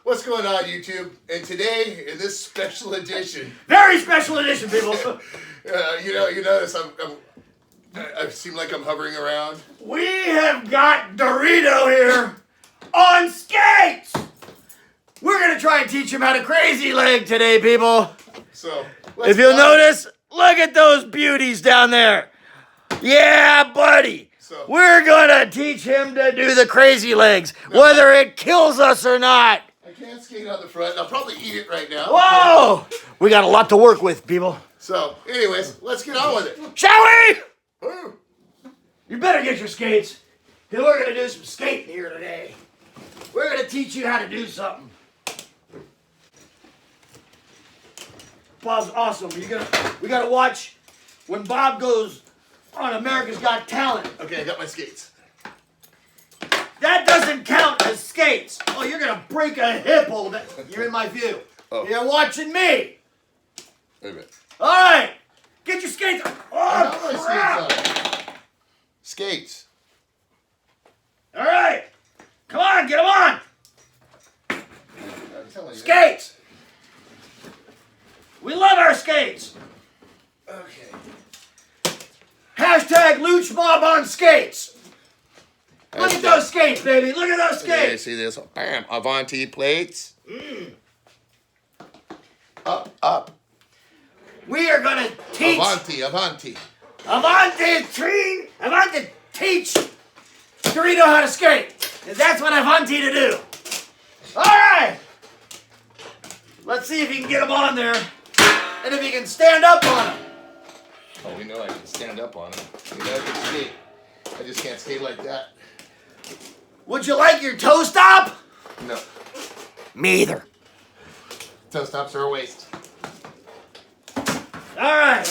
What's going on, YouTube? And today, in this special edition, very special edition, people. you notice I seem like I'm hovering around. We have got Dorito here on skates. We're gonna try and teach him how to crazy leg today, people. So, if you'll notice, look at those beauties down there. Yeah, buddy. We're gonna teach him to do the crazy legs, whether it kills us or not. I can't skate on the front. I'll probably eat it right now. Whoa! We got a lot to work with, people. So, anyways, let's get on with it. Shall we? You better get your skates, because we're going to do some skating here today. We're going to teach you how to do something. Bob's awesome. We got to watch when Bob goes on America's Got Talent. Okay, I got my skates. That doesn't count as skates. Oh, you're going to break a hip a little bit. You're in my view. Oh. You're watching me. Wait a minute. All right. Get your skates on. Oh, crap. Skates. All right. Come on, get them on. I'm telling you. Skates. We love our skates. Okay. Hashtag LuchaCabre on skates. Look at those skates, baby. Look at those skates. Okay, see this? Bam. Avanti plates. Up, up. We are going to teach. Avanti. Avanti teach Dorito how to skate. Because that's what Avanti to do. All right. Let's see if you can get him on there. And if you can stand up on him. Oh, we know I can stand up on him. We know I can skate. I just can't skate like that. Would you like your toe stop? No. Me either. Toe stops are a waste. All right.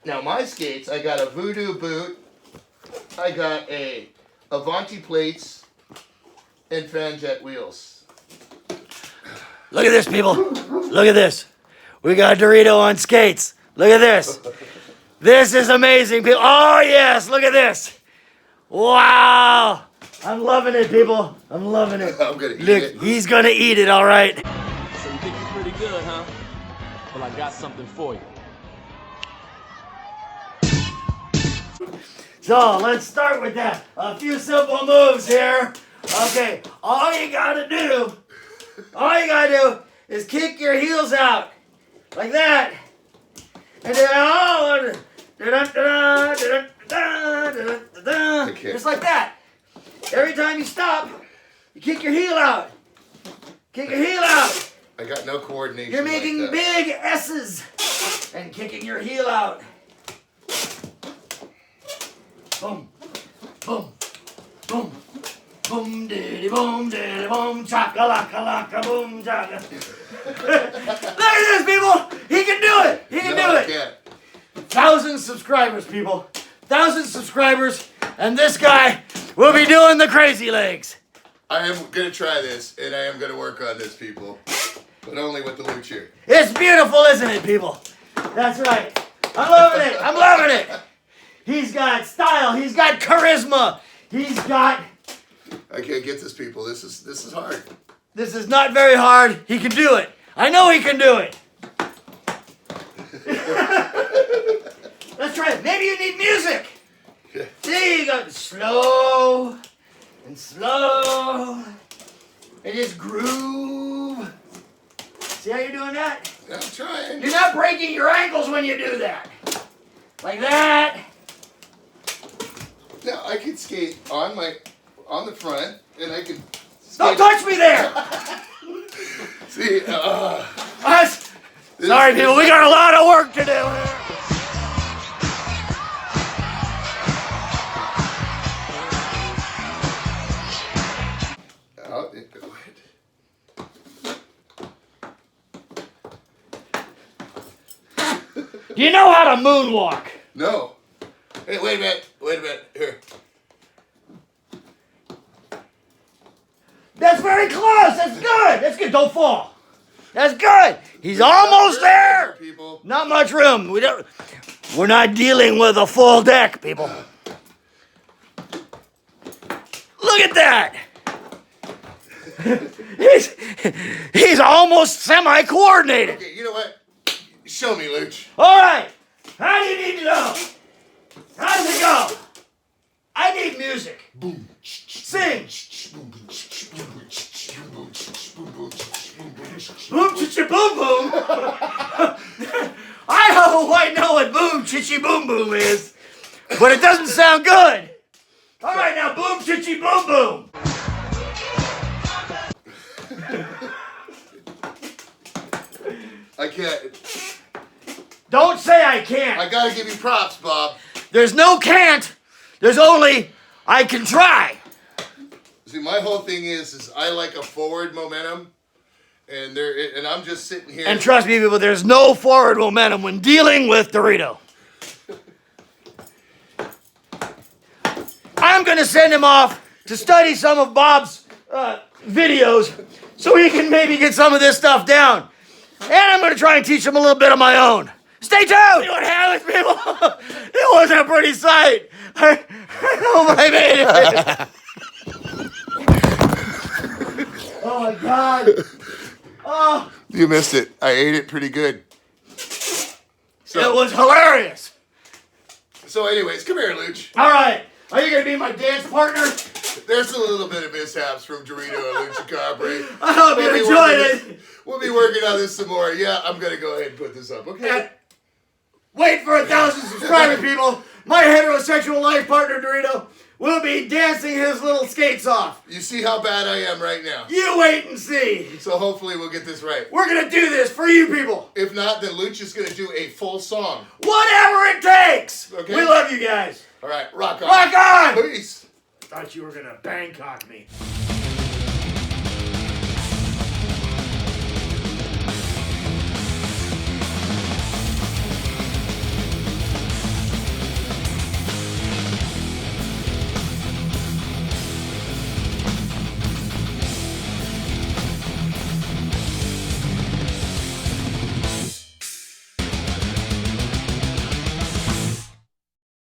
Now my skates, I got a Voodoo boot. I got a Avanti plates and Fanjet wheels. Look at this, people. Look at this. We got Dorito on skates. Look at this. This is amazing, people. Oh, yes. Look at this. Wow. I'm loving it, people. I'm loving it. I'm going to eat it. He's going to eat it, all right. So you think you're pretty good, huh? Well, I got something for you. So, let's start with that. A few simple moves here. Okay, all you gotta do is kick your heels out. Like that. And then, just like that. Every time you stop, you kick your heel out. Kick your heel out. I got no coordination. You're making like big S's and kicking your heel out. Boom, boom, boom, boom, diddy, boom, chaka, laka, laka, boom, chaka. Look at this, people. He can do it. He can do it. Can't. 1,000 subscribers, people. 1,000 subscribers, and this guy will be doing the crazy legs. I am going to try this, and I am going to work on this, people. But only with the Lucha. It's beautiful, isn't it, people? That's right. I'm loving it. I'm loving it. He's got style. He's got charisma. He's got... I can't get this, people. This is hard. This is not very hard. He can do it. I know he can do it. Let's try it. Maybe you need music. Yeah. There you go. Slow and slow. And just groove. See how you're doing that? I'm trying. You're not breaking your ankles when you do that. Like that. Now I can skate on the front, and I can. Don't touch me there. See, Sorry, people. We got a lot of work to do here. Oh, go ahead. Do you know how to moonwalk? No. Hey, wait a minute. Here. That's very close. That's good. That's good. Don't fall. That's good. He's almost there. People. Not much room. We're not dealing with a full deck, people. Look at that. He's almost semi-coordinated. Okay, you know what? Show me, Luch. All right. How do you need to know? How does it go? I need music. Boom. Sing. Boom. Boom, chichi, boom, boom. I don't quite know what boom, chichi, boom, boom is, but it doesn't sound good. All right, now boom, chichi, boom, boom. I can't. Don't say I can't. I gotta give you props, Bob. There's no can't. There's only I can try. See, my whole thing is I like a forward momentum, and I'm just sitting here. And trust me, people, there's no forward momentum when dealing with Dorito. I'm going to send him off to study some of Bob's videos so he can maybe get some of this stuff down. And I'm going to try and teach him a little bit of my own. Stay tuned! See what happens, people? It wasn't a pretty sight. I hope I made it. Oh, my God. Oh. You missed it. I ate it pretty good. It was hilarious. So anyways, come here, Luch. All right. Are you going to be my dance partner? There's a little bit of mishaps from Dorito and LuchaCabre. I hope you enjoyed it. We'll be working on this some more. Yeah, I'm going to go ahead and put this up, okay? Wait for 1,000 subscribers, people. My heterosexual life partner, Dorito, will be dancing his little skates off. You see how bad I am right now. You wait and see. So hopefully we'll get this right. We're going to do this for you people. If not, then Luch is going to do a full song. Whatever it takes. Okay. We love you guys. All right, rock on. Rock on. Peace. Thought you were going to Bangkok me.